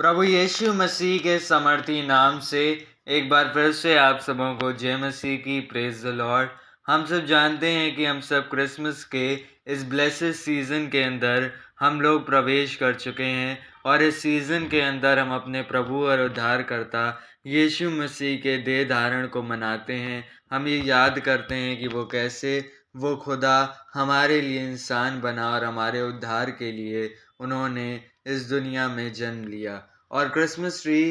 प्रभु यीशु मसीह के समर्थी नाम से एक बार फिर से आप सबों को जय मसीह की प्रेज द लॉर्ड। हम सब जानते हैं कि हम सब क्रिसमस के इस ब्लेसेड सीज़न के अंदर हम लोग प्रवेश कर चुके हैं और इस सीज़न के अंदर हम अपने प्रभु और उद्धारकर्ता यीशु मसीह के देह धारण को मनाते हैं। हम ये याद करते हैं कि वो कैसे वो खुदा हमारे लिए इंसान बना और हमारे उद्धार के लिए उन्होंने इस दुनिया में जन्म लिया। और क्रिसमस ट्री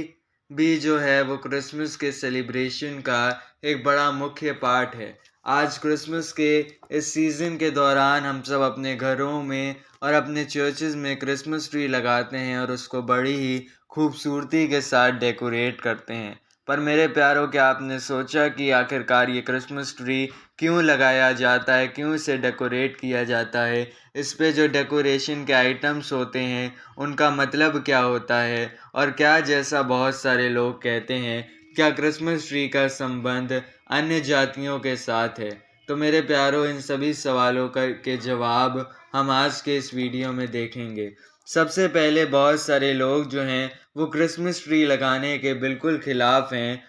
भी जो है वो क्रिसमस के सेलिब्रेशन का एक बड़ा मुख्य पार्ट है। आज क्रिसमस के इस सीज़न के दौरान हम सब अपने घरों में और अपने चर्चेज़ में क्रिसमस ट्री लगाते हैं और उसको बड़ी ही खूबसूरती के साथ डेकोरेट करते हैं। पर मेरे प्यारों, क्या आपने सोचा कि आखिरकार ये क्रिसमस ट्री क्यों लगाया जाता है, क्यों इसे डेकोरेट किया जाता है? इस पे जो डेकोरेशन के आइटम्स होते हैं उनका मतलब क्या होता है? और क्या, जैसा बहुत सारे लोग कहते हैं, क्या क्रिसमस ट्री का संबंध अन्य जातियों के साथ है? तो मेरे प्यारों, इन सभी सवालों के जवाब हम आज के इस वीडियो में देखेंगे। सबसे पहले, बहुत सारे लोग जो हैं वो क्रिसमस ट्री लगाने के बिल्कुल खिलाफ हैं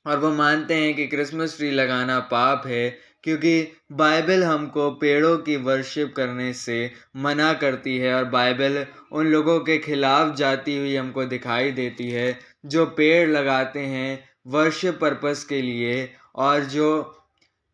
और वो मानते हैं कि क्रिसमस ट्री लगाना पाप है, क्योंकि बाइबल हमको पेड़ों की वर्शिप करने से मना करती है और बाइबल उन लोगों के खिलाफ जाती हुई हमको दिखाई देती है जो पेड़ लगाते हैं वर्शिप पर्पस के लिए और जो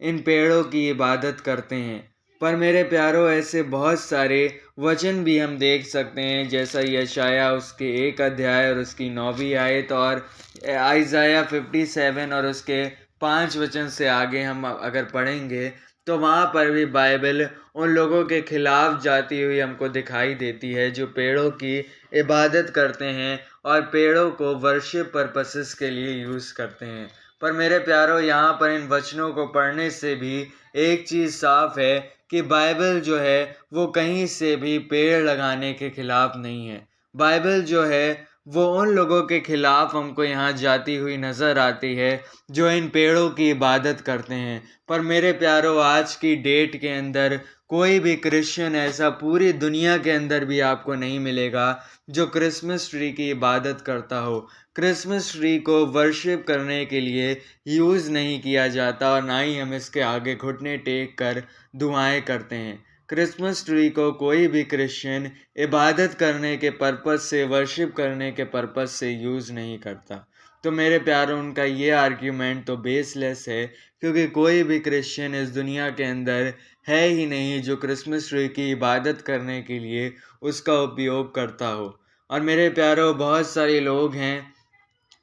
इन पेड़ों की इबादत करते हैं। पर मेरे प्यारों, ऐसे बहुत सारे वचन भी हम देख सकते हैं, जैसा यशाया उसके 1 अध्याय और उसकी 9वीं आयत और आइज़ाया 57 और उसके 5 वचन से आगे हम अगर पढ़ेंगे तो वहाँ पर भी बाइबल उन लोगों के खिलाफ जाती हुई हमको दिखाई देती है जो पेड़ों की इबादत करते हैं और पेड़ों को वर्शिप पर्पसेस के लिए यूज़ करते हैं। पर मेरे प्यारों, यहाँ पर इन वचनों को पढ़ने से भी एक चीज़ साफ है कि बाइबल जो है वो कहीं से भी पेड़ लगाने के खिलाफ नहीं है। बाइबल जो है वो उन लोगों के खिलाफ हमको यहाँ जाती हुई नज़र आती है जो इन पेड़ों की इबादत करते हैं। पर मेरे प्यारों, आज की डेट के अंदर कोई भी क्रिश्चियन ऐसा पूरी दुनिया के अंदर भी आपको नहीं मिलेगा जो क्रिसमस ट्री की इबादत करता हो। क्रिसमस ट्री को वर्शिप करने के लिए यूज़ नहीं किया जाता और ना ही हम इसके आगे घुटने टेक कर दुआएं करते हैं। क्रिसमस ट्री को कोई भी क्रिश्चियन इबादत करने के पर्पस से, वर्शिप करने के पर्पस से यूज़ नहीं करता। तो मेरे प्यारों, उनका ये आर्ग्यूमेंट तो बेसलेस है, क्योंकि कोई भी क्रिश्चियन इस दुनिया के अंदर है ही नहीं जो क्रिसमस ट्री की इबादत करने के लिए उसका उपयोग करता हो। और मेरे प्यारों, बहुत सारे लोग हैं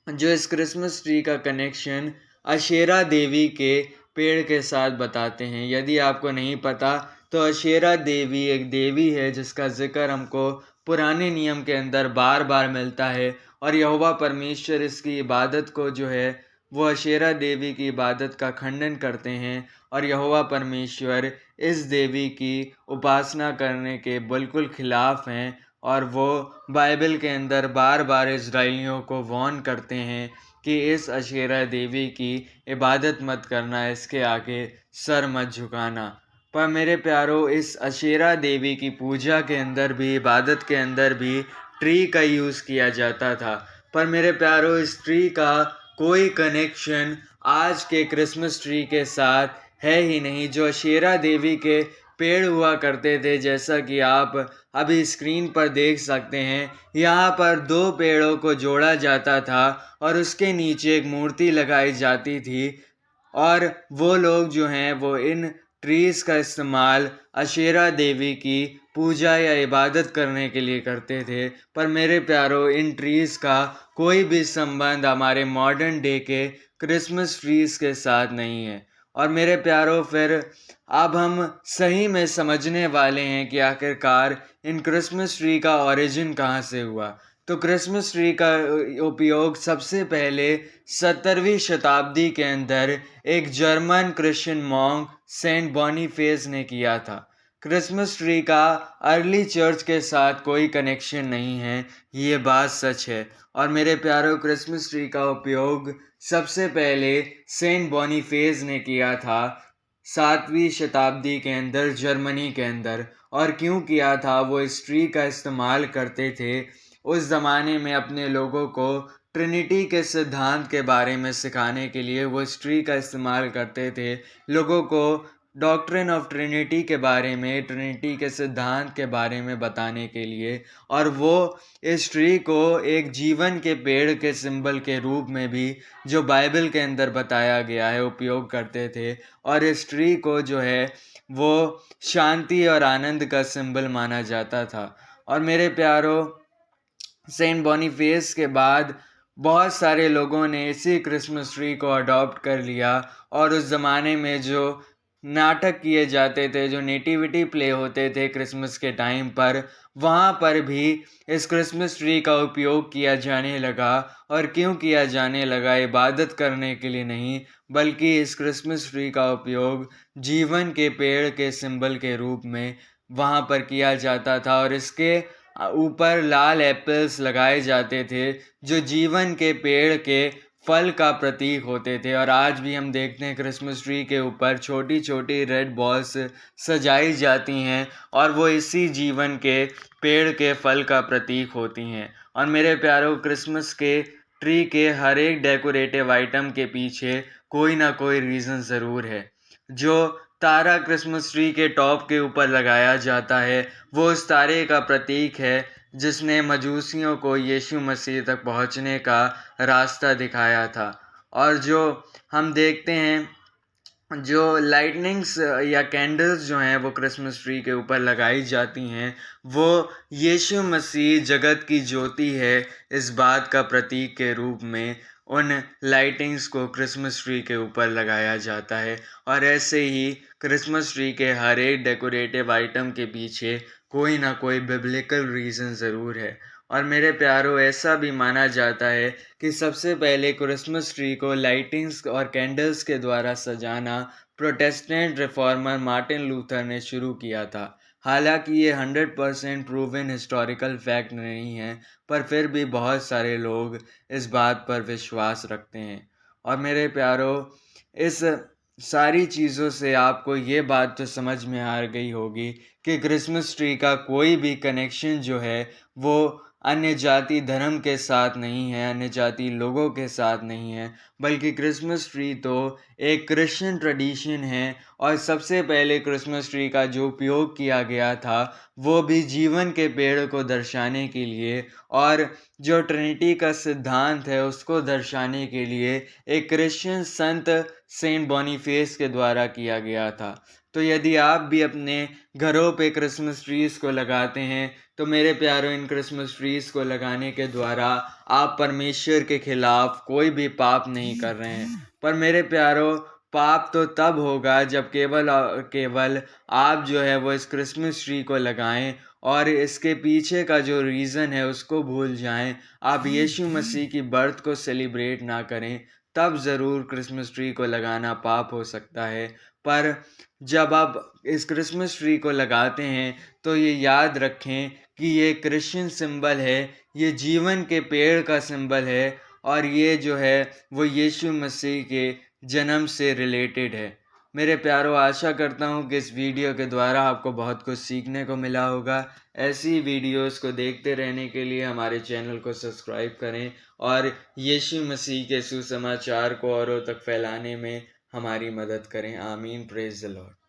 जो इस क्रिसमस ट्री का कनेक्शन अशेरा देवी के पेड़ के साथ बताते हैं। यदि आपको नहीं पता तो अशेरा देवी एक देवी है जिसका जिक्र हमको पुराने नियम के अंदर बार बार मिलता है और यहोवा परमेश्वर इसकी इबादत को जो है वो अशेरा देवी की इबादत का खंडन करते हैं और यहोवा परमेश्वर इस देवी की उपासना करने के बिल्कुल खिलाफ हैं और वो बाइबल के अंदर बार बार इज़राइलियों को वार्न करते हैं कि इस अशेरा देवी की इबादत मत करना, इसके आगे सर मत झुकाना। पर मेरे प्यारों, इस अशेरा देवी की पूजा के अंदर भी, इबादत के अंदर भी ट्री का यूज़ किया जाता था। पर मेरे प्यारों, इस ट्री का कोई कनेक्शन आज के क्रिसमस ट्री के साथ है ही नहीं। जो अशेरा देवी के पेड़ हुआ करते थे, जैसा कि आप अभी स्क्रीन पर देख सकते हैं, यहाँ पर 2 पेड़ों को जोड़ा जाता था और उसके नीचे एक मूर्ति लगाई जाती थी और वो लोग जो हैं वो इन ट्रीज़ का इस्तेमाल अशेरा देवी की पूजा या इबादत करने के लिए करते थे। पर मेरे प्यारों, इन ट्रीज़ का कोई भी संबंध हमारे मॉडर्न डे के क्रिसमस ट्रीज़ के साथ नहीं है। और मेरे प्यारों, फिर अब हम सही में समझने वाले हैं कि आखिरकार इन क्रिसमस ट्री का ओरिजिन कहाँ से हुआ। तो क्रिसमस ट्री का उपयोग सबसे पहले 17वीं शताब्दी के अंदर एक जर्मन क्रिश्चियन मॉन्क सेंट बॉनीफेस ने किया था। क्रिसमस ट्री का अर्ली चर्च के साथ कोई कनेक्शन नहीं है, ये बात सच है। और मेरे प्यारों, क्रिसमस ट्री का उपयोग सबसे पहले सेंट बॉनीफेस ने किया था 7वीं शताब्दी के अंदर जर्मनी के अंदर। और क्यों किया था? वो इस ट्री का इस्तेमाल करते थे उस ज़माने में अपने लोगों को ट्रिनिटी के सिद्धांत के बारे में सिखाने के लिए वो इस ट्री का इस्तेमाल करते थे। लोगों को डॉक्ट्रिन ऑफ ट्रिनिटी के बारे में, ट्रिनिटी के सिद्धांत के बारे में बताने के लिए, और वो इस ट्री को एक जीवन के पेड़ के सिंबल के रूप में भी, जो बाइबल के अंदर बताया गया है, उपयोग करते थे। और इस ट्री को जो है वो शांति और आनंद का सिंबल माना जाता था। और मेरे प्यारों, सेंट बॉनीफेस के बाद बहुत सारे लोगों ने इसी क्रिसमस ट्री को अडॉप्ट कर लिया, और उस ज़माने में जो नाटक किए जाते थे, जो नेटिविटी प्ले होते थे क्रिसमस के टाइम पर, वहाँ पर भी इस क्रिसमस ट्री का उपयोग किया जाने लगा। और क्यों किया जाने लगा? इबादत करने के लिए नहीं, बल्कि इस क्रिसमस ट्री का उपयोग जीवन के पेड़ के सिंबल के रूप में वहाँ पर किया जाता था। और इसके ऊपर लाल एप्पल्स लगाए जाते थे, जो जीवन के पेड़ के फल का प्रतीक होते थे। और आज भी हम देखते हैं क्रिसमस ट्री के ऊपर छोटी छोटी रेड बॉल्स सजाई जाती हैं, और वो इसी जीवन के पेड़ के फल का प्रतीक होती हैं। और मेरे प्यारों, क्रिसमस के ट्री के हर एक डेकोरेटिव आइटम के पीछे कोई ना कोई रीज़न ज़रूर है। जो तारा क्रिसमस ट्री के टॉप के ऊपर लगाया जाता है, वो उस तारे का प्रतीक है जिसने मजूसियों को यीशु मसीह तक पहुंचने का रास्ता दिखाया था। और जो हम देखते हैं, जो लाइटनिंग्स या कैंडल्स जो हैं वो क्रिसमस ट्री के ऊपर लगाई जाती हैं, वो यीशु मसीह जगत की ज्योति है, इस बात का प्रतीक के रूप में उन लाइटिंग्स को क्रिसमस ट्री के ऊपर लगाया जाता है। और ऐसे ही क्रिसमस ट्री के हर एक डेकोरेटिव आइटम के पीछे कोई ना कोई बिब्लिकल रीज़न ज़रूर है। और मेरे प्यारों, ऐसा भी माना जाता है कि सबसे पहले क्रिसमस ट्री को लाइटिंग्स और कैंडल्स के द्वारा सजाना प्रोटेस्टेंट रिफॉर्मर मार्टिन लूथर ने शुरू किया था। हालांकि ये 100% प्रूवन हिस्टोरिकल फैक्ट नहीं है, पर फिर भी बहुत सारे लोग इस बात पर विश्वास रखते हैं। और मेरे प्यारों, इस सारी चीज़ों से आपको ये बात तो समझ में आ गई होगी कि क्रिसमस ट्री का कोई भी कनेक्शन जो है वो अन्य जाति धर्म के साथ नहीं है, अन्य जाति लोगों के साथ नहीं है, बल्कि क्रिसमस ट्री तो एक क्रिश्चियन ट्रेडिशन है। और सबसे पहले क्रिसमस ट्री का जो उपयोग किया गया था, वो भी जीवन के पेड़ को दर्शाने के लिए, और जो ट्रिनिटी का सिद्धांत है उसको दर्शाने के लिए एक क्रिश्चियन संत सेंट बॉनीफेस के द्वारा किया गया था। तो यदि आप भी अपने घरों पे क्रिसमस ट्रीज़ को लगाते हैं, तो मेरे प्यारों, इन क्रिसमस ट्रीज़ को लगाने के द्वारा आप परमेश्वर के खिलाफ कोई भी पाप नहीं कर रहे हैं। पर मेरे प्यारों, पाप तो तब होगा जब केवल और केवल आप जो है वो इस क्रिसमस ट्री को लगाएं और इसके पीछे का जो रीज़न है उसको भूल जाएं, आप यीशु मसीह की बर्थ को सेलिब्रेट ना करें, तब ज़रूर क्रिसमस ट्री को लगाना पाप हो सकता है। पर जब आप इस क्रिसमस ट्री को लगाते हैं, तो ये याद रखें कि ये क्रिश्चियन सिंबल है, ये जीवन के पेड़ का सिंबल है, और ये जो है वो यीशु मसीह के जन्म से रिलेटेड है। मेरे प्यारों, आशा करता हूँ कि इस वीडियो के द्वारा आपको बहुत कुछ सीखने को मिला होगा। ऐसी वीडियोस को देखते रहने के लिए हमारे चैनल को सब्सक्राइब करें, और यीशु मसीह के सुसमाचार को औरों तक फैलाने में हमारी मदद करें। आमीन। Praise the Lord.